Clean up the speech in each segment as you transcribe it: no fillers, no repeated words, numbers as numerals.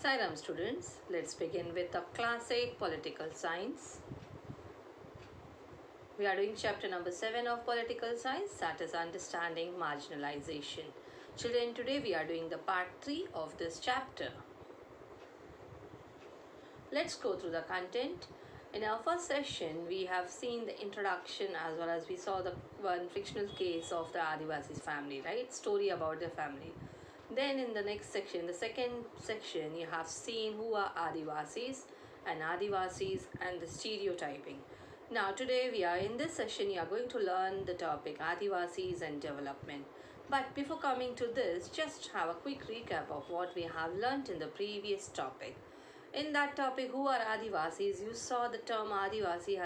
Sairam students, let's begin with the class 8 political science. We are doing chapter number 7 of political science, that is understanding marginalization. Children, today we are doing the part 3 of this chapter. Let's go through the content. In our first session, we have seen the introduction as well as we saw the one fictional case of the Adivasis family, right? Story about their family. Then in the next section, the second section, you have seen who are Adivasis and the stereotyping. Now today we are in this session, you are going to learn the topic Adivasis and development. But before coming to this, just have a quick recap of what we have learnt in the previous topic. In that topic, who are Adivasis? You saw the term Adivasi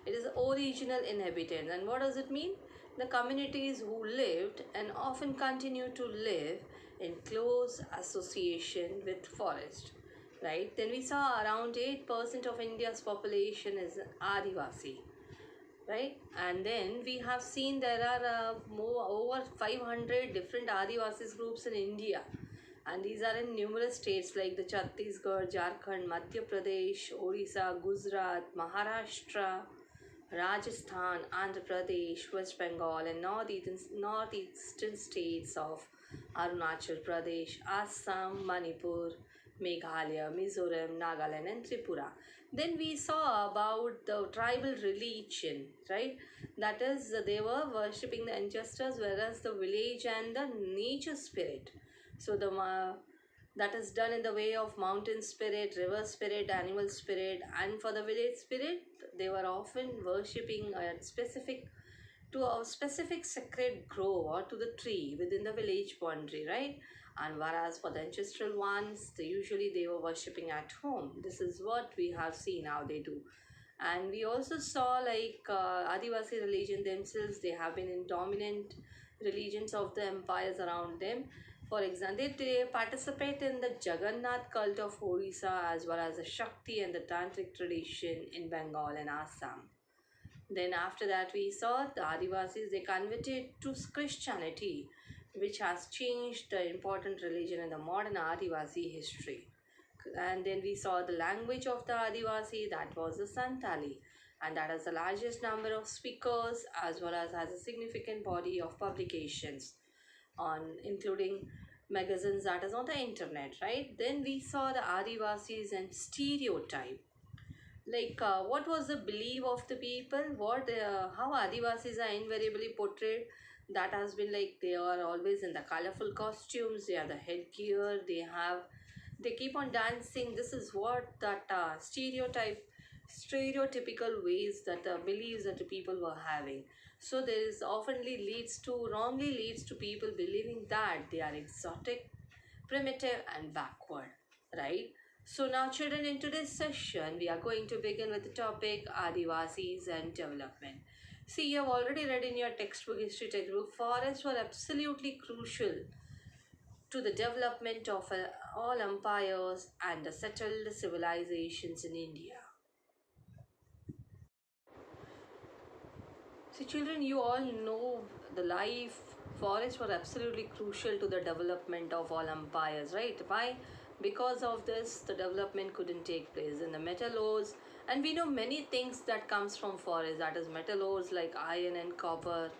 it is original inhabitants. And what does it mean? The communities who lived and often continue to live in close association with forest. Right? Then we saw around 8% of India's population is Adivasi. Right? And then we have seen there are over 500 different Adivasis groups in India. And these are in numerous states like the Chhattisgarh, Jharkhand, Madhya Pradesh, Odisha, Gujarat, Maharashtra, Rajasthan, Andhra Pradesh, West Bengal, and northeastern states of Arunachal Pradesh, Assam, Manipur, Meghalaya, Mizoram, Nagaland, and Tripura. Then we saw about the tribal religion, right? That is, they were worshipping the ancestors, whereas the village and the nature spirit. So that is done in the way of mountain spirit, river spirit, animal spirit, and for the village spirit, they were often worshipping a specific sacred grove or to the tree within the village boundary, right? And whereas for the ancestral ones, usually they were worshipping at home. This is what we have seen how they do. And we also saw like Adivasi religion themselves, they have been in dominant religions of the empires around them. For example, they participate in the Jagannath cult of Odisha as well as the Shakti and the Tantric tradition in Bengal and Assam. Then after that we saw the Adivasis, they converted to Christianity, which has changed the important religion in the modern Adivasi history. And then we saw the language of the Adivasi, that was the Santali, and that has the largest number of speakers as well as has a significant body of publications on including magazines that is on the internet, right? Then we saw the Adivasis and stereotype, like what was the belief of the people, how Adivasis are invariably portrayed. That has been like they are always in the colorful costumes, they are the headgear, they keep on dancing. This is what that stereotypical ways that the beliefs that the people were having. So there is wrongly leads to people believing that they are exotic, primitive, and backward, right? So now children, in today's session, we are going to begin with the topic Adivasis and development. See, you have already read in your history textbook, forests were absolutely crucial to the development of all empires and the settled civilizations in India. See, children, you all know the life forests were absolutely crucial to the development of all empires, right? Why? Because of this, the development couldn't take place in the metal ores, and we know many things that comes from forest. That is metal ores like iron and copper,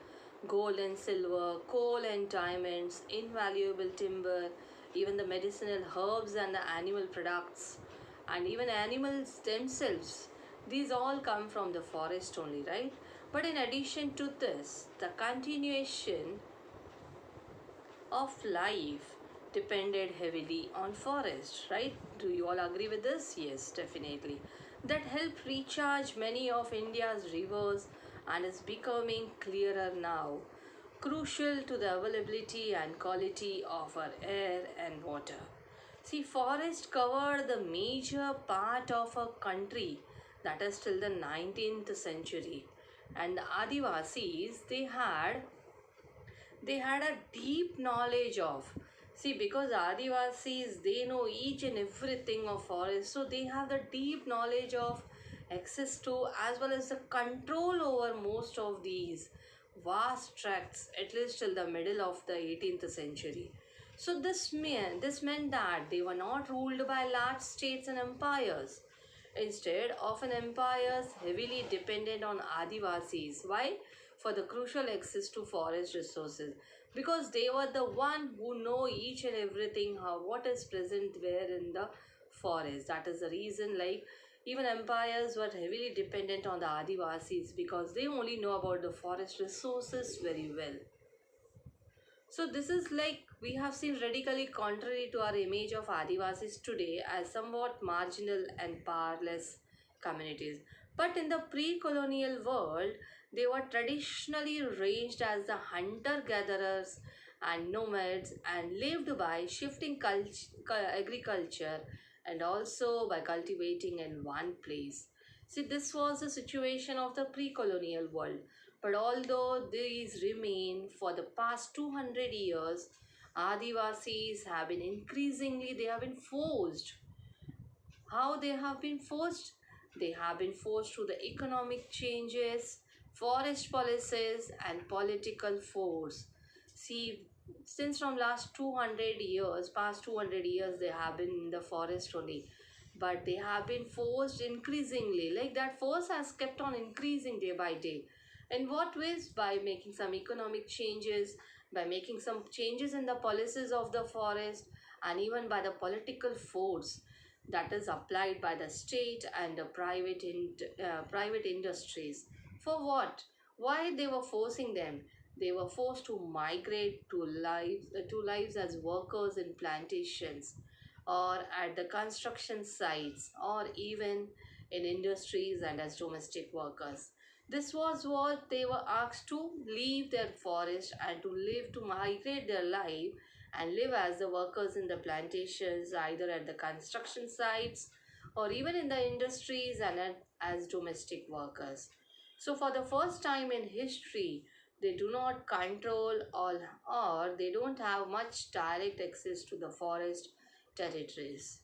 gold and silver, coal and diamonds, invaluable timber, even the medicinal herbs and the animal products, and even animals themselves. These all come from the forest only, right? But in addition to this, the continuation of life depended heavily on forest, right? Do you all agree with this? Yes, definitely. That helped recharge many of India's rivers and is becoming clearer now, crucial to the availability and quality of our air and water. See, forest covered the major part of a country, that is till the 19th century. And the Adivasis, they had a deep knowledge of, see, because Adivasis, they know each and everything of forest, so they have the deep knowledge of access to as well as the control over most of these vast tracts, at least till the middle of the 18th century. So this meant that they were not ruled by large states and empires. Instead, often empires heavily depended on Adivasis. Why? For the crucial access to forest resources. Because they were the one who know each and everything how what is present where in the forest. That is the reason like even empires were heavily dependent on the Adivasis because they only know about the forest resources very well. So this is like we have seen radically contrary to our image of Adivasis today as somewhat marginal and powerless communities. But in the pre-colonial world, they were traditionally ranged as the hunter-gatherers and nomads and lived by shifting agriculture and also by cultivating in one place. See, this was the situation of the pre-colonial world. But although these remain for the past 200 years, Adivasis have been increasingly, they have been forced. How they have been forced? They have been forced through the economic changes, forest policies, and political force. See, since from last 200 years, past 200 years, they have been in the forest only. But they have been forced increasingly. Like that force has kept on increasing day by day. In what ways? By making some economic changes, by making some changes in the policies of the forest, and even by the political force that is applied by the state and the private industries. For what? Why they were forcing them? They were forced to migrate to lives as workers in plantations or at the construction sites or even in industries and as domestic workers. This was what they were asked to leave their forest and to live to migrate their life and live as the workers in the plantations, either at the construction sites or even in the industries and as domestic workers. So, for the first time in history, they do not control all or they don't have much direct access to the forest territories.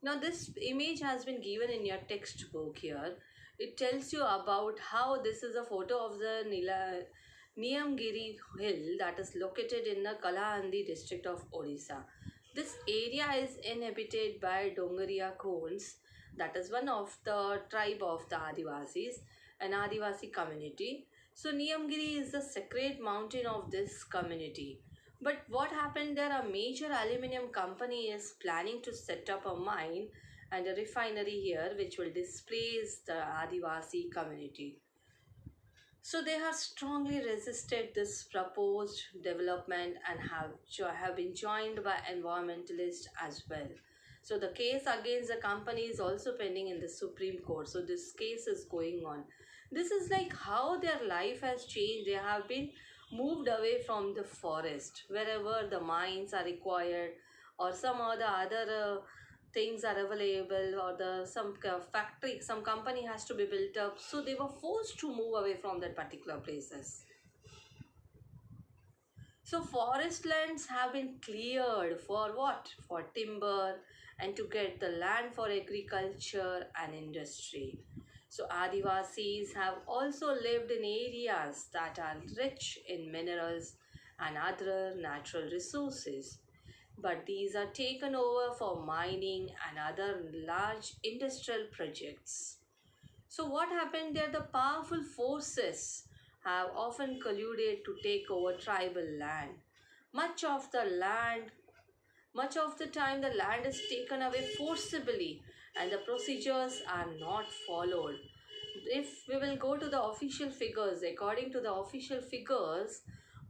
Now, this image has been given in your textbook here. It tells you about how this is a photo of the Niyamgiri hill that is located in the Kalahandi district of Odisha. This area is inhabited by Dongariya Khons, that is one of the tribe of the Adivasis, an Adivasi community. So Niyamgiri is the sacred mountain of this community. But what happened there? A major aluminium company is planning to set up a mine and a refinery here which will displace the Adivasi community. So they have strongly resisted this proposed development and have been joined by environmentalists as well. So the case against the company is also pending in the Supreme Court. So this case is going on. This is like how their life has changed. They have been moved away from the forest wherever the mines are required or some other things are available or the some factory some company has to be built up, so they were forced to move away from that particular places. So forest lands have been cleared for what? For timber and to get the land for agriculture and industry. So Adivasis have also lived in areas that are rich in minerals and other natural resources. But these are taken over for mining and other large industrial projects. So, what happened there? The powerful forces have often colluded to take over tribal land. Much of the land, much of the time, the land is taken away forcibly and the procedures are not followed. If we will go to the official figures, according to the official figures,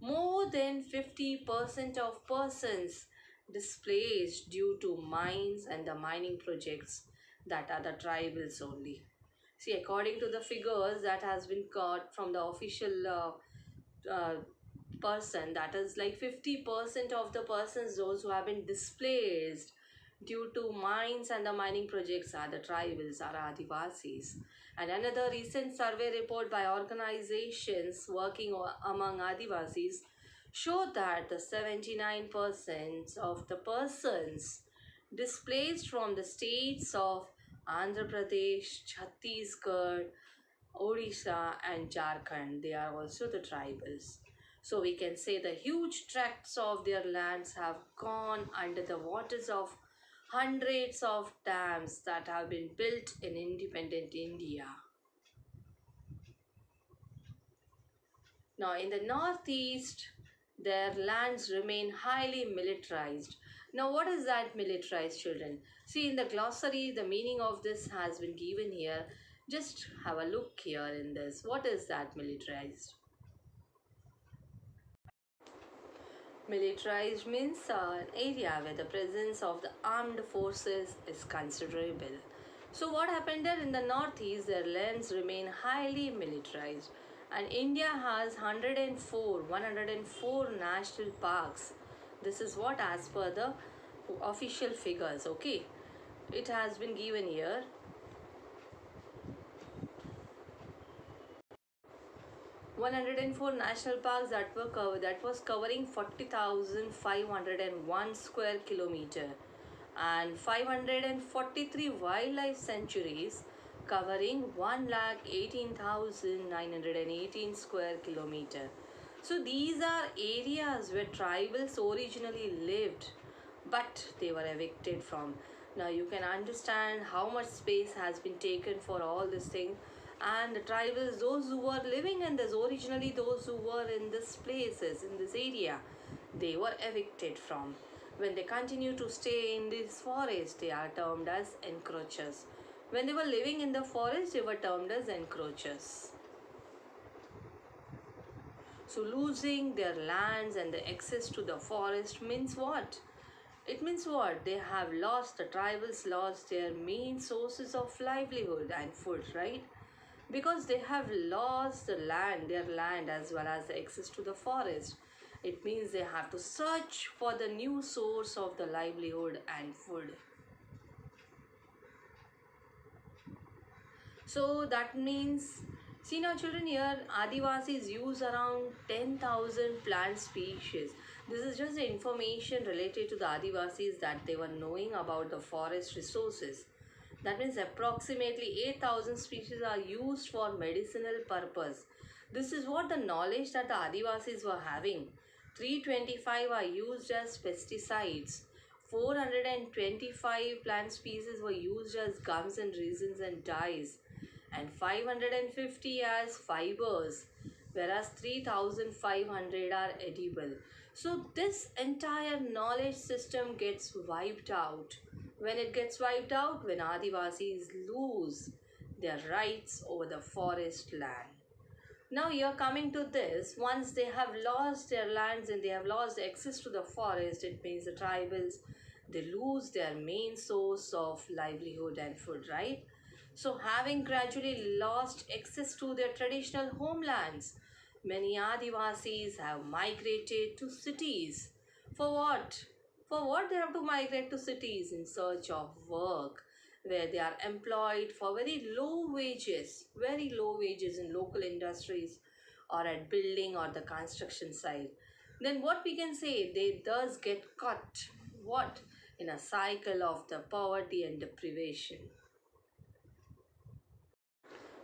more than 50% of persons displaced due to mines and the mining projects that are the tribals only. See, according to the figures that has been got from the official uh, person, that is like 50% of the persons, those who have been displaced due to mines and the mining projects are the tribals, are Adivasis. And another recent survey report by organizations working among Adivasis showed that the 79% of the persons displaced from the states of Andhra Pradesh, Chhattisgarh, Odisha and Jharkhand, they are also the tribals. So we can say the huge tracts of their lands have gone under the waters of hundreds of dams that have been built in independent India. Now, in the northeast, their lands remain highly militarized. Now, what is that militarized, children? See, in the glossary, the meaning of this has been given here. Just have a look here in this. What is that militarized? Militarized means an area where the presence of the armed forces is considerable. So what happened there in the northeast, their lands remain highly militarized, and India has 104 national parks. This is what as per the official figures, okay? It has been given here. 104 national parks that was covering 40,501 square kilometer, and 543 wildlife sanctuaries covering 1,18,918 square kilometer. So these are areas where tribals originally lived, but they were evicted from. Now you can understand how much space has been taken for all this thing, and the tribals, those who were living in this originally, those who were in this places in this area, they were evicted from. When they continue to stay in this forest, they are termed as encroachers. When they were living in the forest, they were termed as encroachers. So losing their lands and the access to the forest means what? It means what? They have lost, the tribals lost their main sources of livelihood and food, right? Because they have lost their land as well as the access to the forest. It means they have to search for the new source of the livelihood and food. So that means, see now children, here Adivasis use around 10,000 plant species. This is just the information related to the Adivasis that they were knowing about the forest resources. That means approximately 8,000 species are used for medicinal purpose. This is what the knowledge that the Adivasis were having. 325 are used as pesticides. 425 plant species were used as gums and resins and dyes, and 550 as fibers, whereas 3,500 are edible. So this entire knowledge system gets wiped out. When it gets wiped out, when Adivasis lose their rights over the forest land. Now you're coming to this, once they have lost their lands and they have lost access to the forest, it means the tribals, they lose their main source of livelihood and food, right? So having gradually lost access to their traditional homelands, many Adivasis have migrated to cities. For what? For what they have to migrate to cities? In search of work, where they are employed for very low wages in local industries or at building or the construction site. Then what we can say, they thus get caught, what? In a cycle of the poverty and deprivation.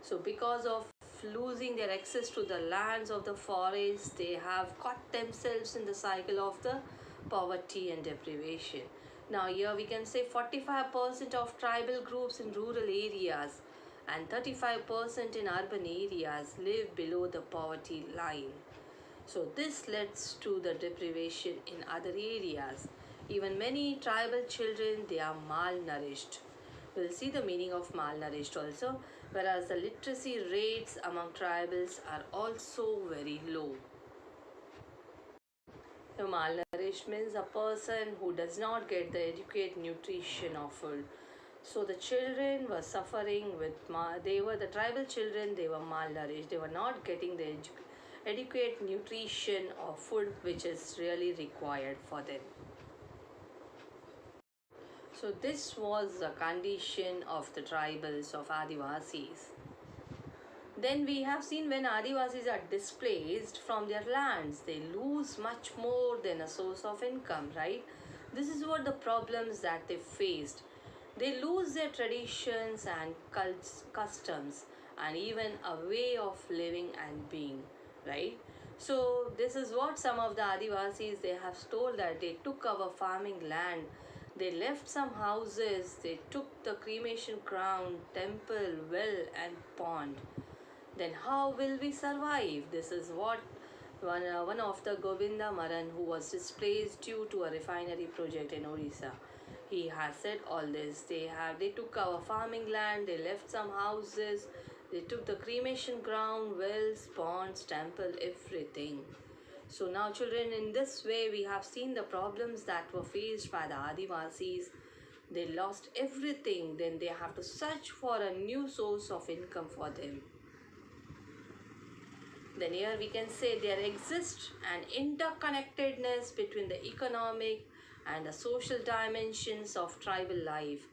So because of losing their access to the lands of the forest, they have caught themselves in the cycle of the poverty and deprivation. Now here we can say 45% of tribal groups in rural areas and 35% in urban areas live below the poverty line. So this leads to the deprivation in other areas. Even many tribal children, they are malnourished. We'll see the meaning of malnourished also, whereas the literacy rates among tribals are also very low. The malnourished means a person who does not get the adequate nutrition of food. So the children were suffering with, the tribal children, they were malnourished. They were not getting the adequate nutrition or food which is really required for them. So this was the condition of the tribals of Adivasis. Then we have seen when Adivasis are displaced from their lands, they lose much more than a source of income, right? This is what the problems that they faced. They lose their traditions and customs and even a way of living and being, right? So this is what some of the Adivasis they have told, that they took our farming land, they left some houses, they took the cremation ground, temple, well and pond. Then how will we survive? This is what one of the Govinda Maran, who was displaced due to a refinery project in Odisha, he has said all this. They took our farming land, they left some houses, they took the cremation ground, wells, ponds, temple, everything. So now children, in this way we have seen the problems that were faced by the Adivasis. They lost everything, then they have to search for a new source of income for them. Then here we can say there exists an interconnectedness between the economic and the social dimensions of tribal life.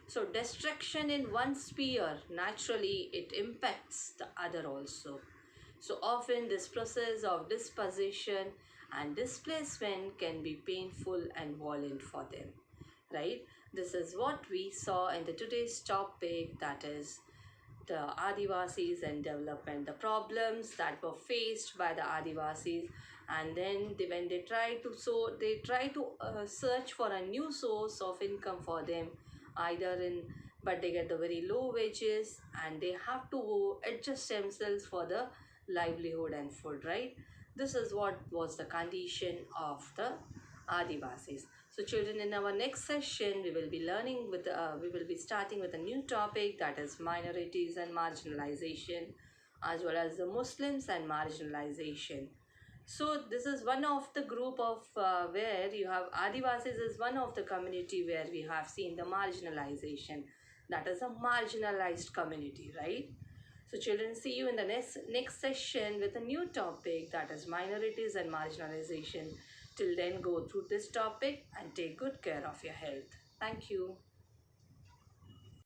So destruction in one sphere, naturally it impacts the other also. So often this process of disposition and displacement can be painful and violent for them, right? This is what we saw in the today's topic, that is the Adivasis and development, the problems that were faced by the Adivasis, and then when they try to search for a new source of income for them, either in, but they get the very low wages and they have to adjust themselves for the livelihood and food, right? This is what was the condition of the Adivasis. So children, in our next session, we will be starting with a new topic, that is minorities and marginalization, as well as the Muslims and marginalization. So this is one of the group of where you have Adivasis is one of the community where we have seen the marginalization, that is a marginalized community, right? So children, see you in the next session with a new topic, that is minorities and marginalization. Till then, go through this topic and take good care of your health. Thank you.